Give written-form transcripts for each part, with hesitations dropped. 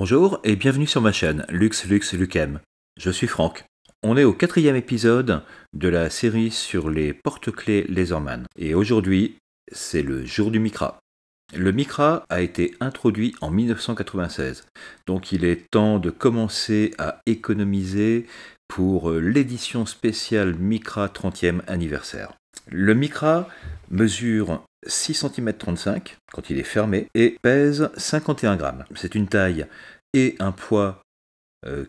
Bonjour et bienvenue sur ma chaîne Luxe Lucem. Je suis Franck. On est au 4e épisode de la série sur les porte-clés Leatherman. Et aujourd'hui, c'est le jour du Micra. Le Micra a été introduit en 1996. Donc il est temps de commencer à économiser pour l'édition spéciale Micra 30e anniversaire. Le Micra mesure 6 cm 35 quand il est fermé et pèse 51 grammes. C'est une taille et un poids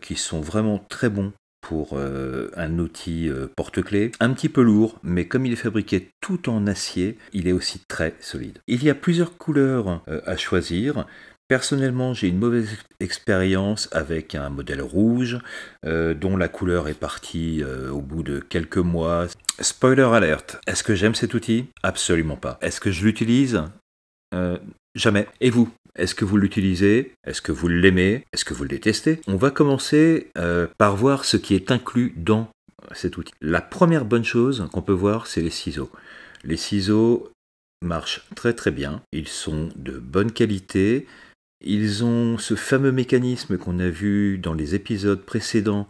qui sont vraiment très bons pour un outil porte-clés. Un petit peu lourd, mais comme il est fabriqué tout en acier, il est aussi très solide. Il y a plusieurs couleurs à choisir. Personnellement, j'ai une mauvaise expérience avec un modèle rouge dont la couleur est partie au bout de quelques mois. Spoiler alert, est-ce que j'aime cet outil? Absolument pas. Est-ce que je l'utilise? Jamais. Et vous? Est-ce que vous l'utilisez? Est-ce que vous l'aimez? Est-ce que vous le détestez? On va commencer par voir ce qui est inclus dans cet outil. La première bonne chose qu'on peut voir, c'est les ciseaux. Les ciseaux marchent très très bien. Ils sont de bonne qualité. Ils ont ce fameux mécanisme qu'on a vu dans les épisodes précédents,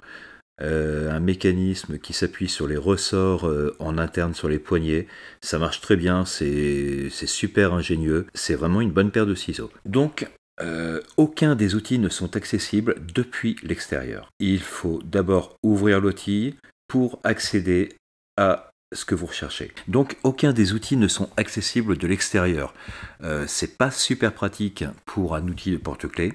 un mécanisme qui s'appuie sur les ressorts en interne sur les poignets. Ça marche très bien, c'est super ingénieux, c'est vraiment une bonne paire de ciseaux. Donc, aucun des outils ne sont accessibles depuis l'extérieur. Il faut d'abord ouvrir l'outil pour accéder à ce que vous recherchez. Donc aucun des outils ne sont accessibles de l'extérieur. C'est pas super pratique pour un outil de porte-clés.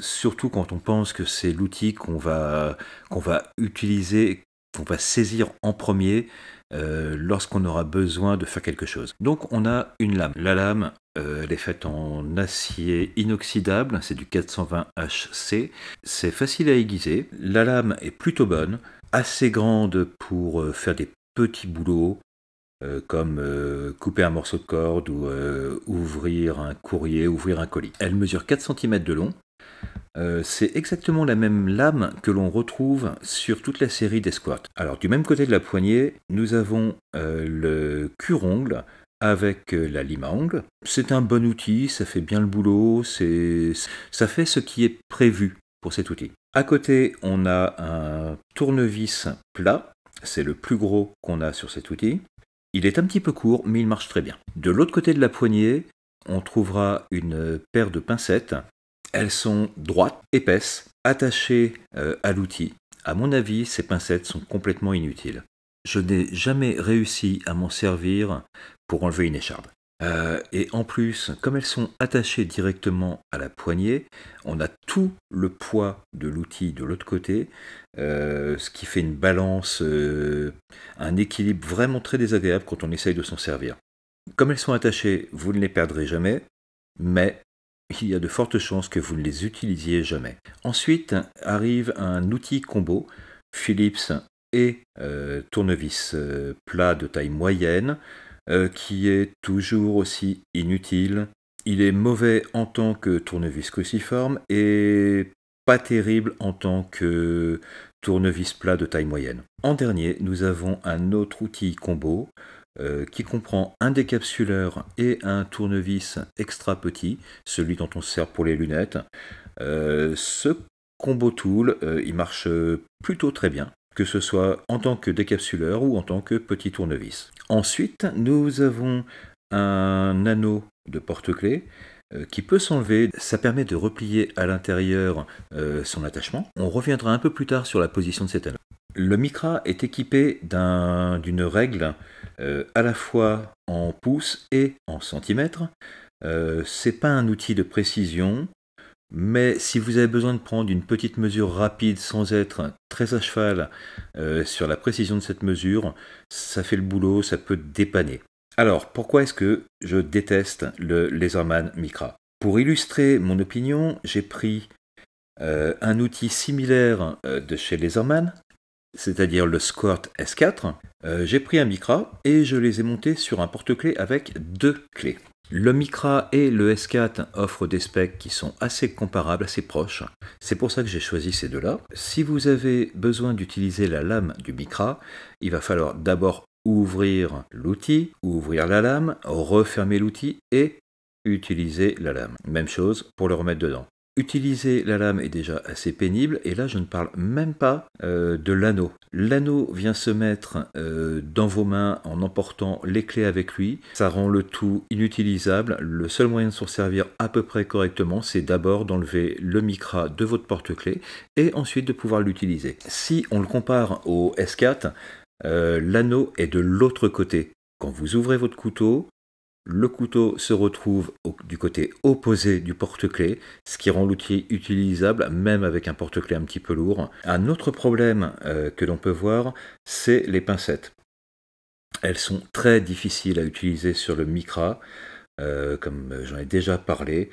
Surtout quand on pense que c'est l'outil qu'on va utiliser, qu'on va saisir en premier lorsqu'on aura besoin de faire quelque chose. Donc on a une lame. La lame, elle est faite en acier inoxydable, c'est du 420HC. C'est facile à aiguiser. La lame est plutôt bonne, assez grande pour faire des petits boulots, comme couper un morceau de corde ou ouvrir un courrier, ouvrir un colis. Elle mesure 4 cm de long. C'est exactement la même lame que l'on retrouve sur toute la série des squats. Alors du même côté de la poignée, nous avons le cure-ongle avec la lime à ongles. C'est un bon outil, ça fait bien le boulot, ça fait ce qui est prévu pour cet outil. À côté, on a un tournevis plat, c'est le plus gros qu'on a sur cet outil. Il est un petit peu court, mais il marche très bien. De l'autre côté de la poignée, on trouvera une paire de pincettes. Elles sont droites, épaisses, attachées à l'outil. À mon avis, ces pincettes sont complètement inutiles. Je n'ai jamais réussi à m'en servir pour enlever une écharpe. Et en plus, comme elles sont attachées directement à la poignée, on a tout le poids de l'outil de l'autre côté, ce qui fait une balance, un équilibre vraiment très désagréable quand on essaye de s'en servir. Comme elles sont attachées, vous ne les perdrez jamais, mais il y a de fortes chances que vous ne les utilisiez jamais. Ensuite arrive un outil combo, Phillips et tournevis plat de taille moyenne, qui est toujours aussi inutile. Il est mauvais en tant que tournevis cruciforme et pas terrible en tant que tournevis plat de taille moyenne. En dernier, nous avons un autre outil combo qui comprend un décapsuleur et un tournevis extra petit, celui dont on se sert pour les lunettes. Ce combo tool, il marche plutôt très bien, que ce soit en tant que décapsuleur ou en tant que petit tournevis. Ensuite, nous avons un anneau de porte-clés qui peut s'enlever. Ça permet de replier à l'intérieur son attachement. On reviendra un peu plus tard sur la position de cet anneau. Le Micra est équipé d'une règle à la fois en pouces et en centimètres. C'est pas un outil de précision, mais si vous avez besoin de prendre une petite mesure rapide sans être très à cheval sur la précision de cette mesure, ça fait le boulot, ça peut dépanner. Alors, pourquoi est-ce que je déteste le Leatherman Micra? Pour illustrer mon opinion, j'ai pris un outil similaire de chez Leatherman, c'est-à-dire le Squirt S4. J'ai pris un Micra et je les ai montés sur un porte-clés avec 2 clés. Le Micra et le S4 offrent des specs qui sont assez comparables, assez proches. C'est pour ça que j'ai choisi ces deux-là. Si vous avez besoin d'utiliser la lame du Micra, il va falloir d'abord ouvrir l'outil, ouvrir la lame, refermer l'outil et utiliser la lame. Même chose pour le remettre dedans. Utiliser la lame est déjà assez pénible, et là je ne parle même pas de l'anneau. L'anneau vient se mettre dans vos mains en emportant les clés avec lui. Ça rend le tout inutilisable. Le seul moyen de s'en servir à peu près correctement, c'est d'abord d'enlever le micra de votre porte-clés et ensuite de pouvoir l'utiliser. Si on le compare au S4, l'anneau est de l'autre côté. Quand vous ouvrez votre couteau, le couteau se retrouve du côté opposé du porte-clés, ce qui rend l'outil utilisable même avec un porte-clés un petit peu lourd. Un autre problème que l'on peut voir, c'est les pincettes. Elles sont très difficiles à utiliser sur le micra, comme j'en ai déjà parlé.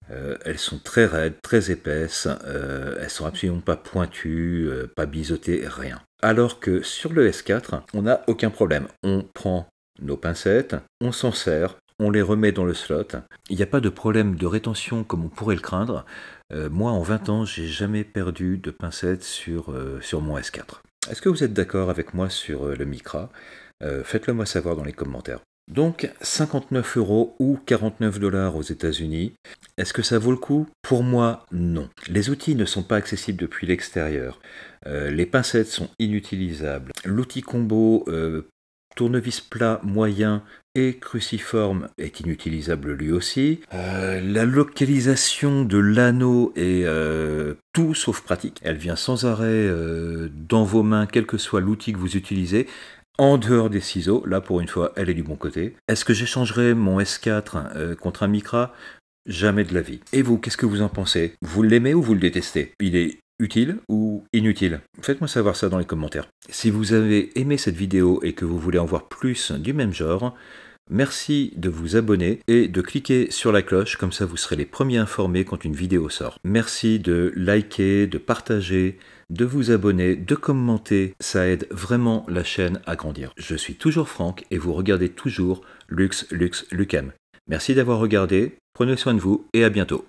Elles sont très raides, très épaisses, elles sont absolument pas pointues, pas biseautées, rien. Alors que sur le S4, on n'a aucun problème. On prend nos pincettes, on s'en sert, on les remet dans le slot. Il n'y a pas de problème de rétention comme on pourrait le craindre. Moi, en 20 ans, j'ai jamais perdu de pincettes sur mon S4. Est-ce que vous êtes d'accord avec moi sur le micra ? Faites-le moi savoir dans les commentaires. Donc 59 € ou 49 $ aux États-Unis. Est-ce que ça vaut le coup ? Pour moi, non. Les outils ne sont pas accessibles depuis l'extérieur. Les pincettes sont inutilisables. L'outil combo tournevis plat moyen et cruciforme est inutilisable lui aussi. La localisation de l'anneau est tout sauf pratique. Elle vient sans arrêt dans vos mains, quel que soit l'outil que vous utilisez. En dehors des ciseaux, là pour une fois, elle est du bon côté. Est-ce que j'échangerai mon S4 contre un micra ? Jamais de la vie. Et vous, qu'est-ce que vous en pensez ? Vous l'aimez ou vous le détestez ? Il est utile ou inutile ? Faites-moi savoir ça dans les commentaires. Si vous avez aimé cette vidéo et que vous voulez en voir plus du même genre, merci de vous abonner et de cliquer sur la cloche, comme ça vous serez les premiers informés quand une vidéo sort. Merci de liker, de partager, de vous abonner, de commenter, ça aide vraiment la chaîne à grandir. Je suis toujours Franck et vous regardez toujours Luxe Luxe Lucam. Merci d'avoir regardé, prenez soin de vous et à bientôt.